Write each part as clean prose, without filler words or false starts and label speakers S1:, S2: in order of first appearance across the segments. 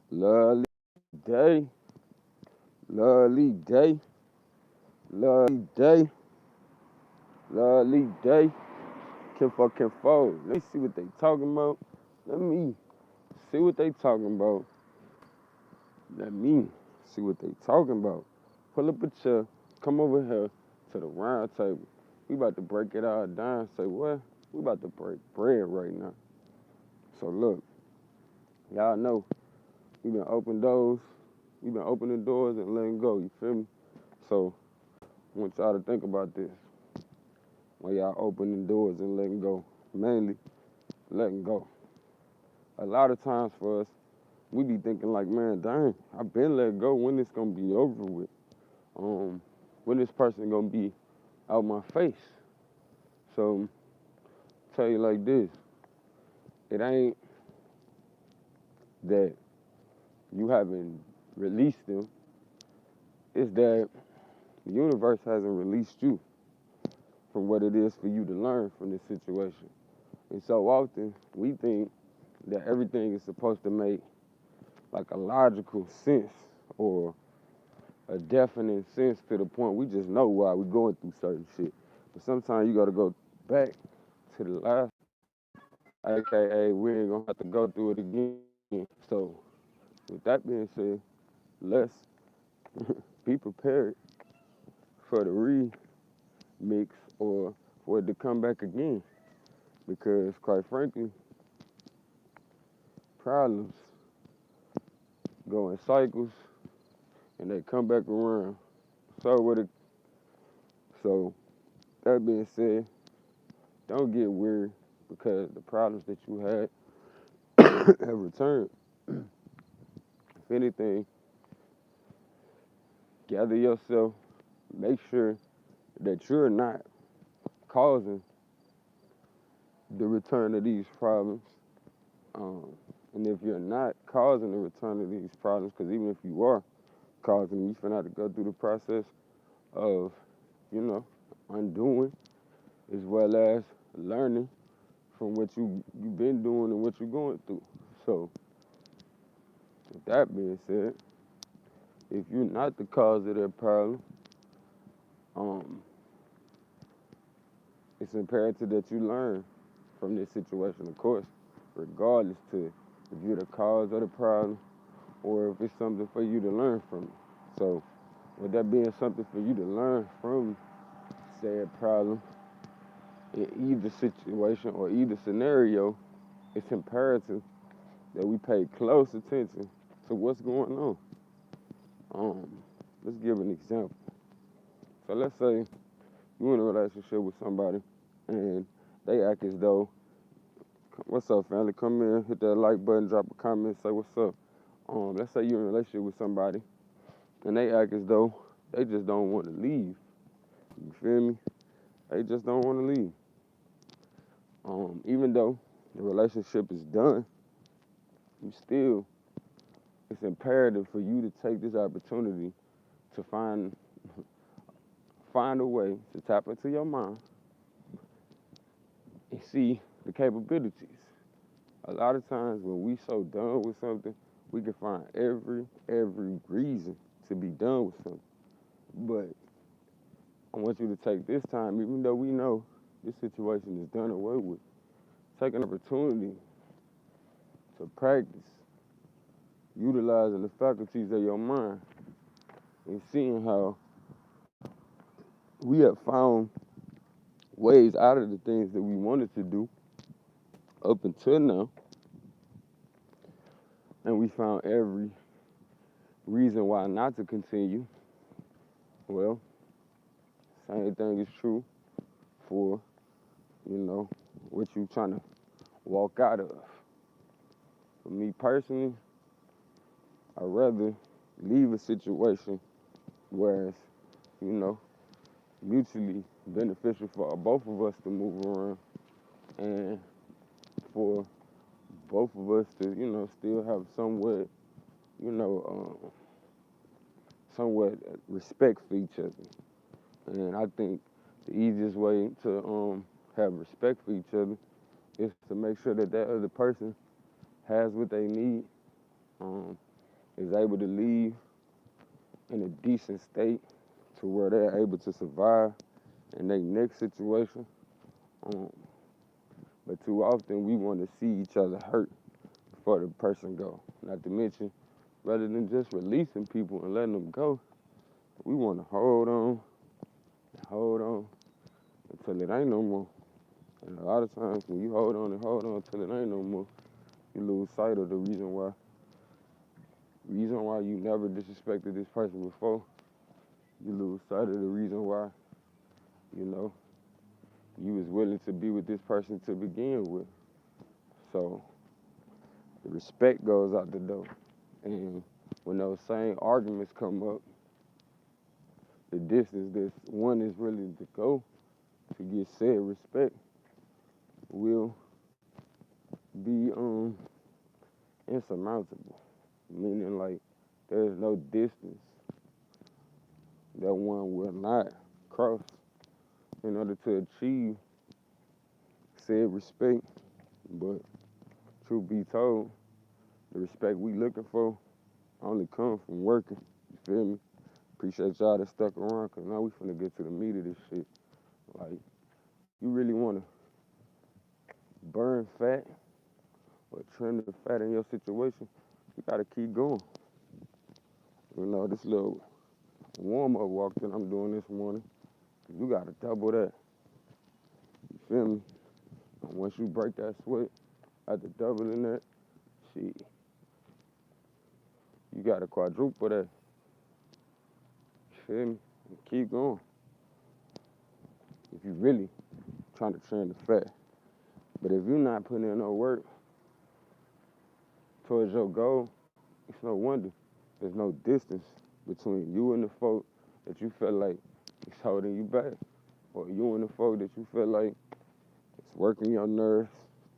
S1: Lovely day, lovely day, lovely day, lovely day. Kinfolk. Let me see what they talking about. Let me see what they talking about. Let me see what they talking about. Pull up a chair, come over here to the round table. We about to break it all down. Say what? We about to break bread right now. So look, y'all know we been open doors. We been opening doors and letting go. You feel me? So I want y'all to think about this. When y'all opening doors and letting go, mainly letting go. A lot of times for us, we be thinking like, man, dang, I been let go. When it's gonna be over with? When this person gonna be out my face? So tell you like this, it ain't that you haven't released them. It's that the universe hasn't released you from what it is for you to learn from this situation. And so often we think that everything is supposed to make like a logical sense or a definite sense to the point we just know why we're going through certain shit. But sometimes you gotta go back to the last, aka we ain't gonna have to go through it again. So with that being said, let's be prepared for the remix or for it to come back again. Because quite frankly, problems go in cycles and they come back around. So with it, so that being said, don't get weird because the problems that you had have returned. If anything, gather yourself, make sure that you're not causing the return of these problems. Um, and if you're not causing the return of these problems, because even if you are causing them, you're finna have to go through the process of, you know, undoing as well as learning from what you've been doing and what you're going through. So, with that being said, if you're not the cause of that problem, um, it's imperative that you learn from this situation, of course, regardless to if you're the cause of the problem or if it's something for you to learn from it. So, with that being something for you to learn from said problem, in either situation or either scenario, it's imperative that we pay close attention to what's going on. Um, let's give an example. So let's say you're in a relationship with somebody and they act as though, what's up, family? Come in, hit that like button, drop a comment, say what's up. Let's say you're in a relationship with somebody and they act as though they just don't want to leave. You feel me? They just don't want to leave. Even though the relationship is done, you still, it's imperative for you to take this opportunity to find a way to tap into your mind and see the capabilities. A lot of times when we so done with something, we can find every reason to be done with something. But I want you to take this time, even though we know this situation is done away with, take an opportunity to practice utilizing the faculties of your mind and seeing how we have found ways out of the things that we wanted to do up until now, and we found every reason why not to continue. Well, same thing is true for, what you trying to walk out of. For me personally, I'd rather leave a situation where it's, you know, mutually beneficial for both of us to move around and for both of us to, still have you know, somewhat respect for each other. And I think the easiest way to have respect for each other is to make sure that that other person has what they need, is able to leave in a decent state to where they're able to survive in their next situation. Um, but too often we want to see each other hurt before the person go. Not to mention, rather than just releasing people and letting them go, we want to hold on until it ain't no more. And a lot of times when you hold on until it ain't no more, you lose sight of the reason why you never disrespected this person before. You lose sight of the reason why, you know, you was willing to be with this person to begin with. So the respect goes out the door. And when those same arguments come up, the distance that one is willing to go to get said respect will be insurmountable. Meaning like there's no distance that one will not cross in order to achieve said respect. But truth be told, the respect we looking for only come from working. You feel me? Appreciate y'all that stuck around, cause now we finna get to the meat of this shit. Like, you really wanna burn fat or trim the fat in your situation, you gotta keep going. You know, this little warm-up walk that I'm doing this morning, you gotta double that. You feel me? And once you break that sweat, after doubling that, shit, you gotta quadruple that. You feel me? And keep going. If you really trying to trim the fat. But if you're not putting in no work towards your goal, it's no wonder there's no distance between you and the folk that you feel like it's holding you back, or you and the folk that you feel like it's working your nerves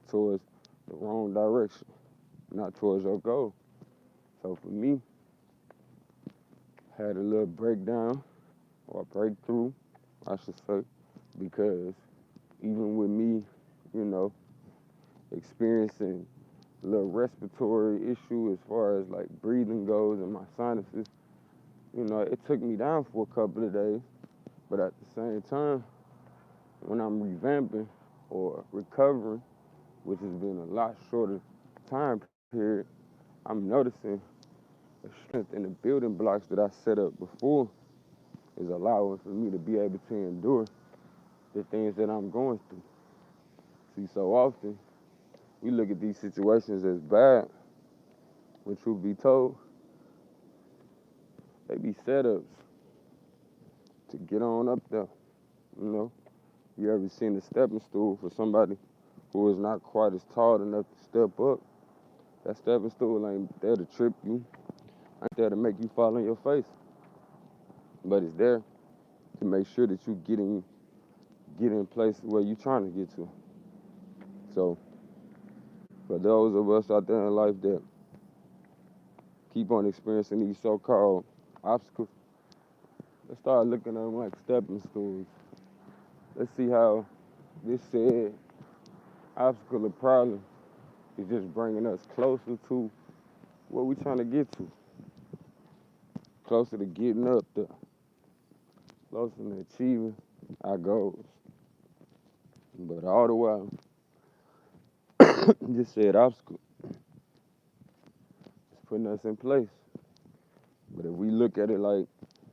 S1: towards the wrong direction, not towards your goal. So for me, I had a little breakdown, or breakthrough, I should say, because even with me, you know, experiencing a little respiratory issue as far as like breathing goes and my sinuses, you know, it took me down for a couple of days. But at the same time, when I'm revamping or recovering, which has been a lot shorter time period, I'm noticing the strength in the building blocks that I set up before is allowing for me to be able to endure the things that I'm going through. See, so often we look at these situations as bad, when truth be told, they be setups to get on up there. You know, you ever seen a stepping stool for somebody who is not quite as tall enough to step up? That stepping stool ain't there to trip you, ain't there to make you fall on your face, but it's there to make sure that you get in place where you're trying to get to. So, for those of us out there in life that keep on experiencing these so-called obstacles, let's start looking at them like stepping stools. Let's see how this said obstacle or problem is just bringing us closer to what we're trying to get to. Closer to getting up there. Closer to achieving our goals. But all the while, just said obstacle is putting us in place. But if we look at it like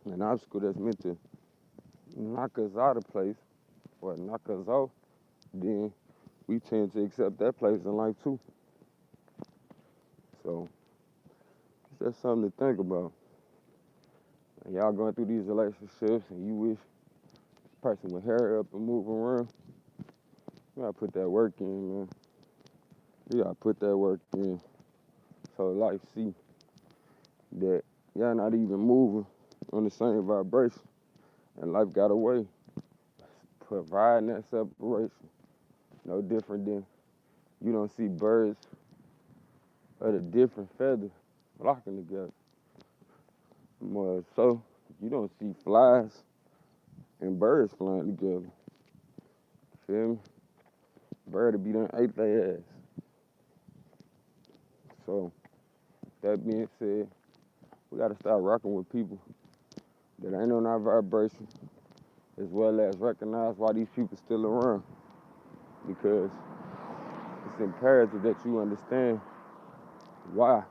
S1: an obstacle that's meant to knock us out of place or knock us off, then we tend to accept that place in life too. So it's just something to think about. And y'all going through these relationships and you wish this person would hurry up and move around, you gotta put that work in, man. You gotta put that work in so life see that y'all not even moving on the same vibration. And life got a way providing that separation. No different than you don't see birds of a different feather flocking together. More so, you don't see flies and birds flying together. Feel me? Bird to be done ate their ass. So, that being said, We gotta start rocking with people that ain't on our vibration, as well as recognize why these people still around. Because it's imperative that you understand why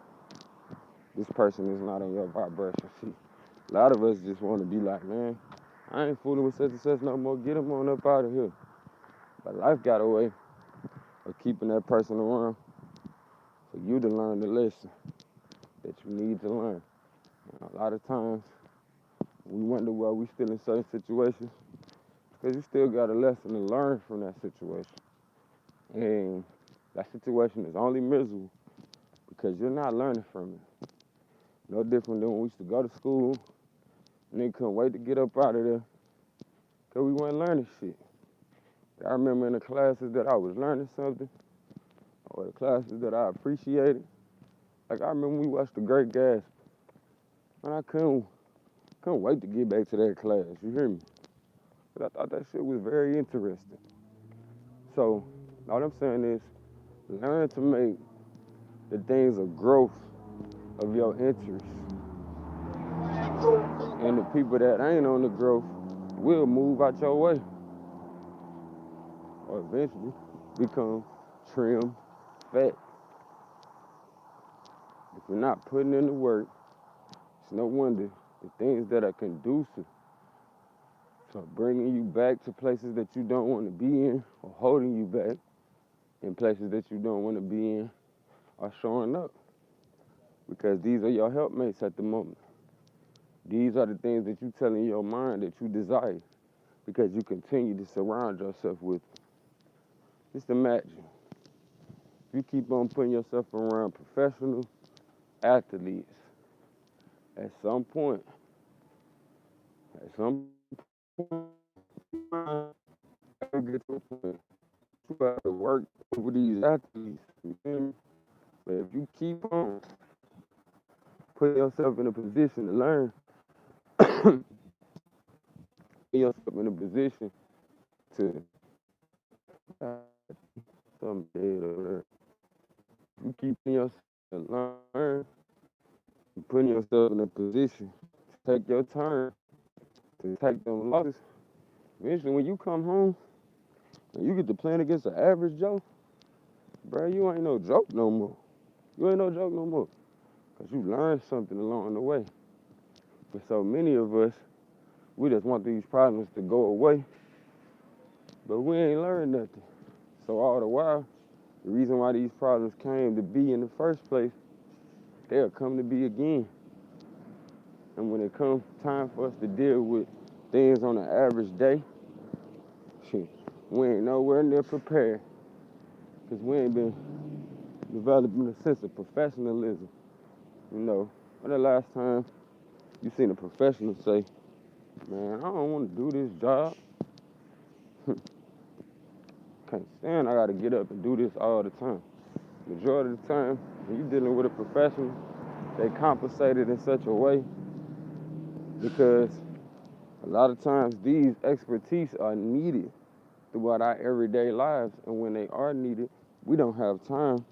S1: this person is not on your vibration. See, a lot of us just want to be like, man, I ain't fooling with such and such no more. Get them on up out of here. But life got a way of keeping that person around for you to learn the lesson that you need to learn. And a lot of times, we wonder why we still in certain situations, because you still got a lesson to learn from that situation. And that situation is only miserable because you're not learning from it. No different than when we used to go to school and then couldn't wait to get up out of there because we weren't learning shit. I remember in the classes that I was learning something, or the classes that I appreciated. Like I remember we watched The Great Gatsby, and I couldn't wait to get back to that class, you hear me? But I thought that shit was very interesting. So, all I'm saying is, learn to make the things of growth of your interests. And the people that ain't on the growth will move out your way, or eventually become trim fat. If you're not putting in the work, it's no wonder the things that are conducive to bringing you back to places that you don't want to be in, or holding you back in places that you don't want to be in, are showing up. Because these are your helpmates at the moment. These are the things that you tell in your mind that you desire, because you continue to surround yourself with. Just imagine, if you keep on putting yourself around professional athletes, at some point, you get to a point, you have to work over these athletes. You feel me? But if you keep on putting yourself in a position to learn, put yourself in a position to some dead over there. You keep putting yourself to learn, putting yourself in a position to take your turn, to take them losses. Eventually, when you come home and you get to playing against an average Joe, bro, you ain't no joke no more. You ain't no joke no more. Because you learned something along the way. For so many of us, we just want these problems to go away, but we ain't learned nothing. So all the while, the reason why these problems came to be in the first place, they'll come to be again. And when it comes time for us to deal with things on an average day, shit, we ain't nowhere near prepared, because we ain't been developing a sense of professionalism. You know, when the last time you seen a professional say, man, I don't want to do this job. Can't stand I gotta get up and do this all the time. Majority of the time, when you're dealing with a professional, they compensate it in such a way because a lot of times these expertise are needed throughout our everyday lives, and when they are needed, we don't have time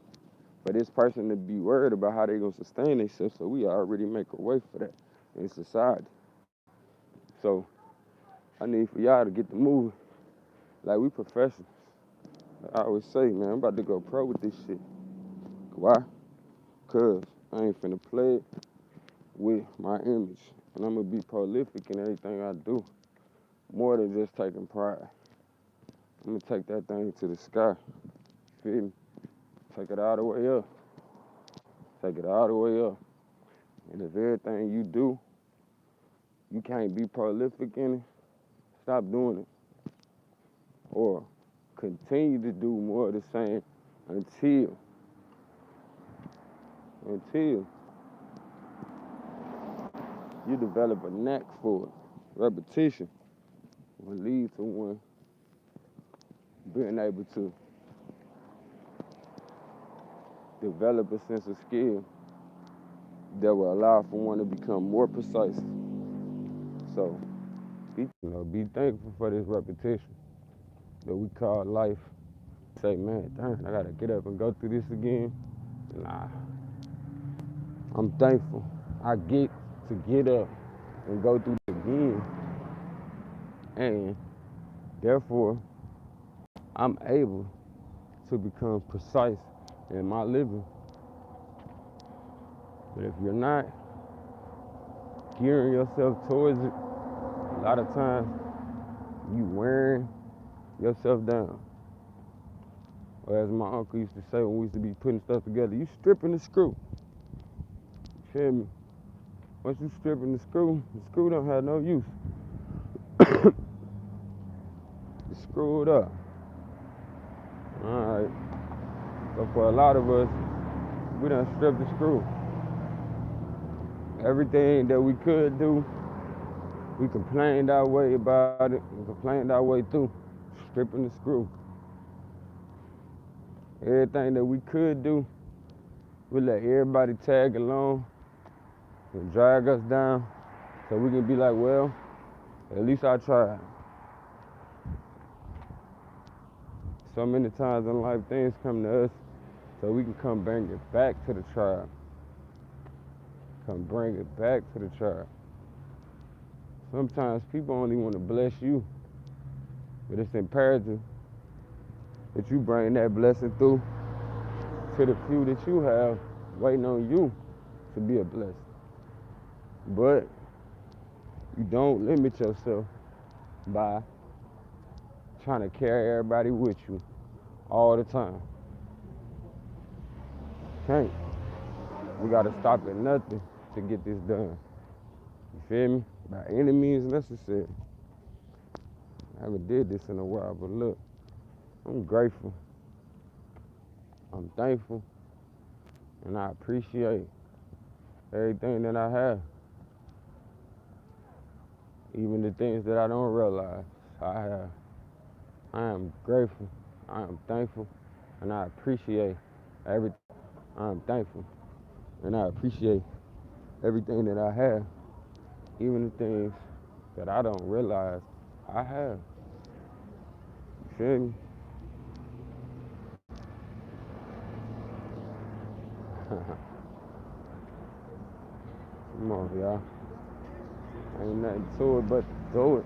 S1: for this person to be worried about how they're gonna sustain themselves, so we already make a way for that in society. So I need for y'all to get to moving like we professionals. I always say, man, I'm about to go pro with this shit. Why? Cause I ain't finna play it with my image. And I'm gonna be prolific in everything I do. More than just taking pride. I'm gonna take that thing to the sky. Feel me? Take it all the way up. Take it all the way up. And if everything you do, you can't be prolific in it, stop doing it. Or continue to do more of the same until you develop a knack for it. Repetition will lead to one being able to develop a sense of skill that will allow for one to become more precise. So, be thankful for this repetition that we call life. Say, man, darn, I gotta get up and go through this again. Nah, I'm thankful. I get to get up and go through it again. And therefore, I'm able to become precise in my living. But if you're not gearing yourself towards it, a lot of times you wearing yourself down. Or as my uncle used to say when we used to be putting stuff together, you stripping the screw. You feel me? Once you stripping the screw don't have no use. You screw it up. Alright. So for a lot of us, we done stripped the screw. Everything that we could do, we complained our way about it, we complained our way through, stripping the screw. Everything that we could do, we let everybody tag along and drag us down so we can be like, well, at least I tried. So many times in life, things come to us so we can come bring it back to the tribe. Come bring it back to the tribe. Sometimes people only want to bless you, but it's imperative that you bring that blessing through to the few that you have waiting on you to be a blessing. But you don't limit yourself by trying to carry everybody with you all the time. Can't. We gotta stop at nothing to get this done. You feel me? By any means necessary. I haven't did this in a while, but look, I'm grateful. I'm thankful. And I appreciate everything that I have. Even the things that I don't realize I have. I am grateful. I am thankful. And I appreciate everything. I am thankful. And I appreciate everything that I have. Even the things that I don't realize I have. You feel me? Come on, y'all. Ain't nothing to it but to do it.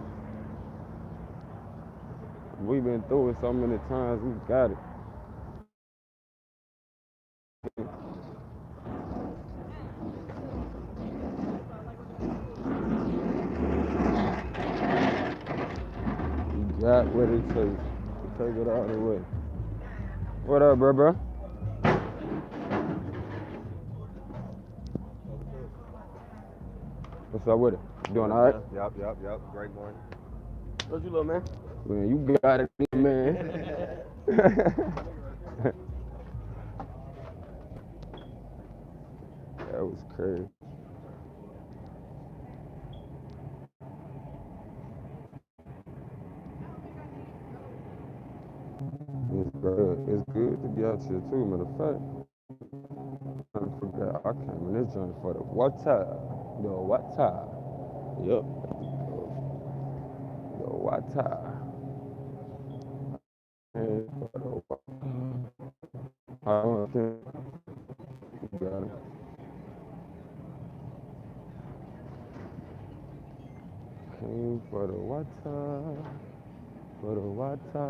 S1: We've been through it so many times, we got it. We got what it takes to take it all the way. What up, bro? What's up with it? You doing all right?
S2: Yep. Great morning.
S3: What you look, man?
S1: Man, you got it, man. That was crazy. It's good to be out here too, matter of fact. I forgot I came in this joint for the water. The water. Yup. The water. And for the water. I don't think you got it. Came for the water. For the water.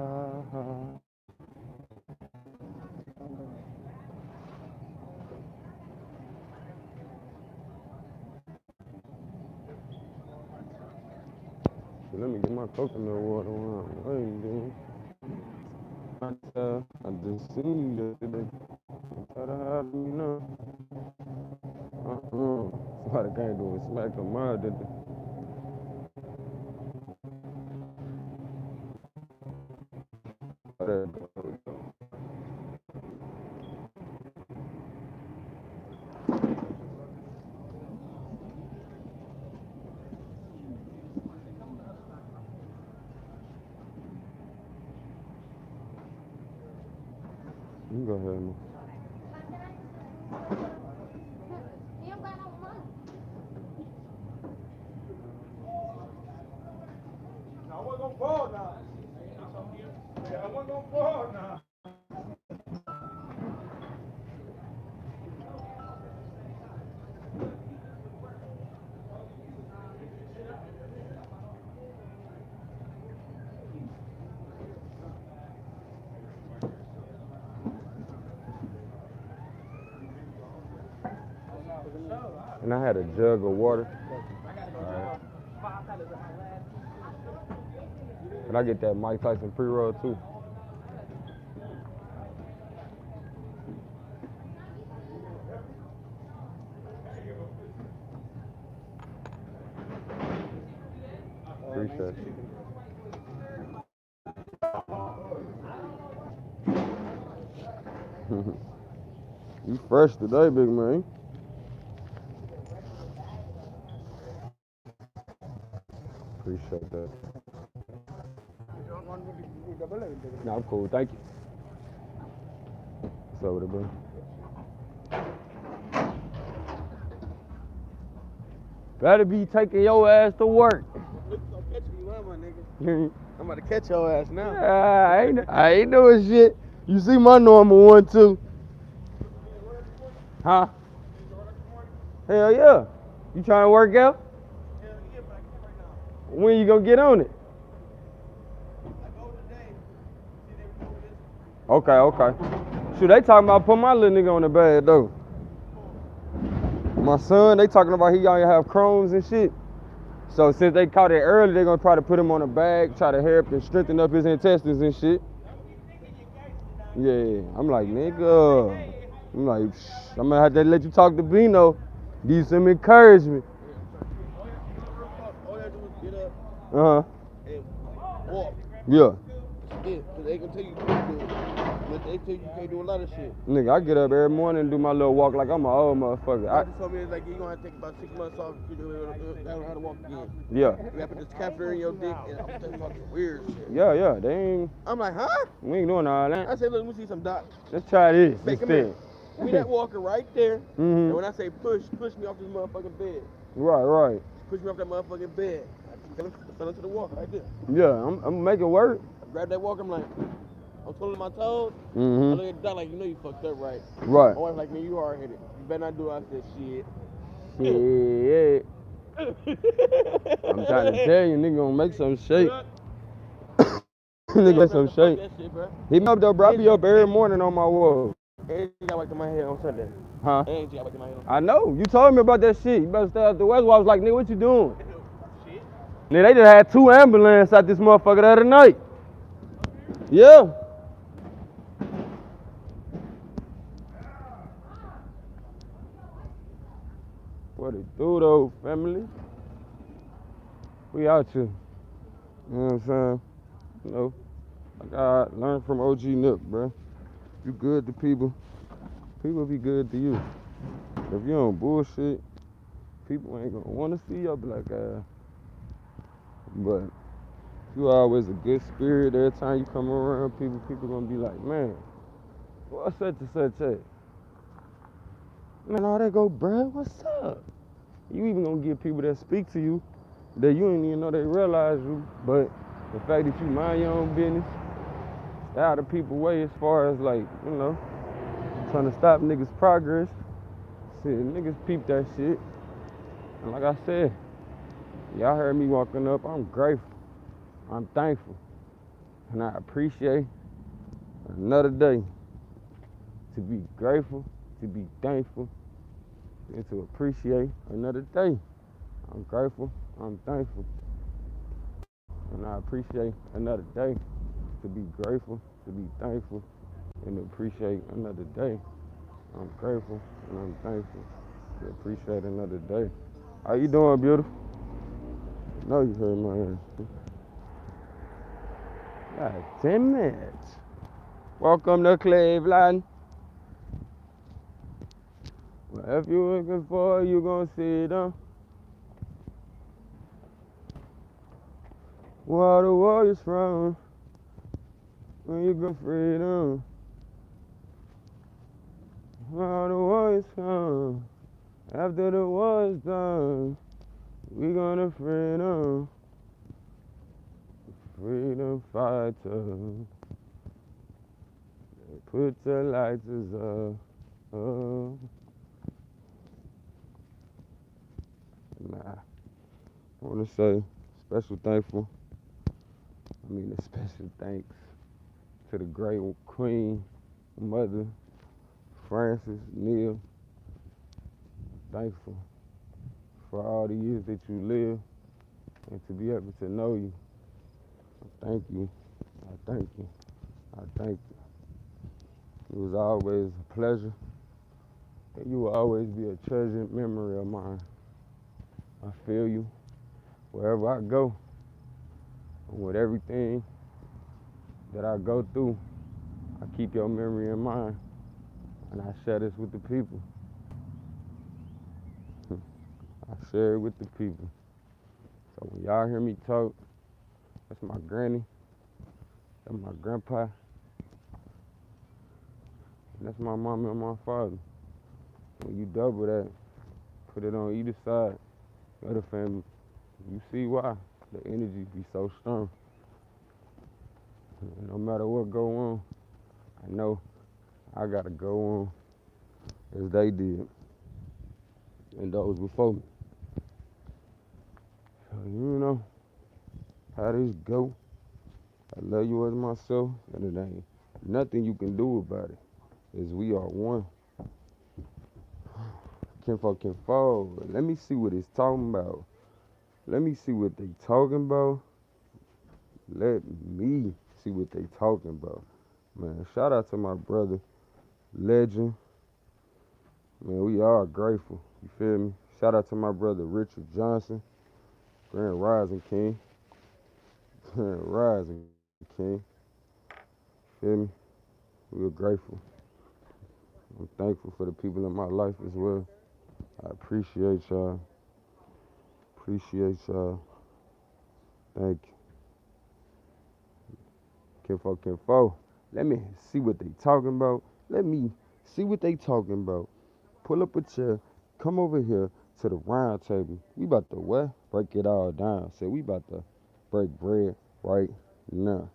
S1: So let me get my coconut water on. What you doing? I just seen you yesterday. Try to hide me now. Somebody can't do it. Smack the mud, did they? You go ahead, man.
S2: I wasn't gonna fall now. Yeah, I wasn't gonna fall now.
S1: And I had a jug of water. Alright. Can I get that Mike Tyson pre-roll too? Appreciate it. You fresh today, big man. Appreciate that. No, I'm cool. Thank you. What's up with it, bro? Better be taking your ass to work.
S3: I'm catching you out, my nigga. I'm about to catch your ass now.
S1: I ain't doing shit. You see my normal one too. Huh? Hell yeah. You trying to work out?
S3: Hell yeah, but I can't right now.
S1: When you gonna get on it?
S3: I go today. See, they were doing this.
S1: Okay. Shoot, they talking about putting my little nigga on the bed though. My son, they talking about he gonna have Crohn's and shit. So since they caught it early, they gonna try to put him on a bag, try to help and strengthen up his intestines and shit. Yeah, I'm like, nigga. I'm like, I'm gonna have to let you talk to Bino. Give you some encouragement.
S3: All you have to do is get up
S1: Uh-huh.
S3: and walk.
S1: Yeah.
S3: Yeah, because they gonna tell you what to do. But they tell you can't do a lot of shit.
S1: Nigga, I get up every morning and do my little walk like I'm an old motherfucker.
S3: I just told me it's like you're gonna have to take about 6 months off to learn how to walk again.
S1: Yeah.
S3: You have to put this catheter in your dick and I'm talking about some weird shit.
S1: Yeah, they ain't,
S3: I'm like, huh?
S1: we ain't doing all
S3: I
S1: that.
S3: said, look, let me see some dots.
S1: Let's try this
S3: Hey, come here.
S1: instead.
S3: Give me that walker right there.
S1: Mhm.
S3: And when I say push me off this motherfucking bed.
S1: Right.
S3: Push me off that motherfucking bed. I fell into the walker right there.
S1: Yeah, I'm gonna make it work.
S3: I grabbed that walker, I'm like, I'm twirling my toes. I
S1: Mm-hmm.
S3: look at the doc like, you know you fucked up, right?
S1: Right.
S3: My wife like, man, you hard headed. You better not do it. I said, shit.
S1: Shit. I'm trying to tell you, nigga gonna make some shake. Nigga make some shake.
S3: That shit, bro.
S1: Hit me up though, bro. I be up every morning on my wall.
S3: And you got wiped in my head on Sunday.
S1: Huh?
S3: And you got wiped in my head on
S1: I know. You told me about that shit. You better stay out the west. I was like, nigga, what you doing?
S3: shit.
S1: Nigga, they just had 2 ambulances out this motherfucker the other night. Yeah. What it do though, family? We out here. You know what I'm saying? You know, like I learned from OG Nip, bro. You good to people, people be good to you. If you don't bullshit, people ain't gonna wanna see your black ass. But you always a good spirit. Every time you come around people gonna be like, man, what's such and such at? Man, all that go, bruh, what's up? You even gonna get people that speak to you that you ain't even know they realize you, but the fact that you mind your own business, stay out of people's way as far as like, you know, trying to stop niggas' progress. Shit, niggas peep that shit. And like I said, y'all heard me walking up, I'm grateful. I'm thankful. And I appreciate another day to be grateful, to be thankful, and to appreciate another day. I'm grateful, I'm thankful. And I appreciate another day to be grateful, to be thankful, and to appreciate another day. I'm grateful and I'm thankful to appreciate another day. How you doing, beautiful? No, you heard my ass. God, 10 minutes. Welcome to Cleveland. Whatever you're looking for, you gonna see them. Where the warriors from? When you got freedom. Where the warriors come? After the war is done, we gonna freedom. Freedom fighter. Put the lights up. Oh. Nah. I wanna say special thankful. A special thanks to the great Queen Mother Francis Neal Thankful for all the years that you live and to be able to know you. Thank you. I thank you. I thank you. It was always a pleasure. And you will always be a treasured memory of mine. I feel you wherever I go. And with everything that I go through, I keep your memory in mind. And I share this with the people. I share it with the people. So when y'all hear me talk, that's my granny, that's my grandpa, and that's my mama and my father. When you double that, put it on either side of the family, you see why the energy be so strong. And no matter what go on, I know I gotta go on as they did and those before me. So you know how this go. I love you as myself, and it ain't nothing you can do about it. Is we are one. Kinfolk can fall. Let me see what it's talking about. Let me see what they talking about. Let me see what they talking about. Man, shout out to my brother, Legend. Man, we are grateful. You feel me? Shout out to my brother, Richard Johnson. Grand Rising King. Grand Rising King. Feel me? We're grateful. I'm thankful for the people in my life as well. I appreciate y'all. Appreciate y'all. Thank you. Kinfolk. Let me see what they talking about. Let me see what they talking about. Pull up a chair. Come over here to the round table. We about to what? Break it all down. Say we about to break bread right now.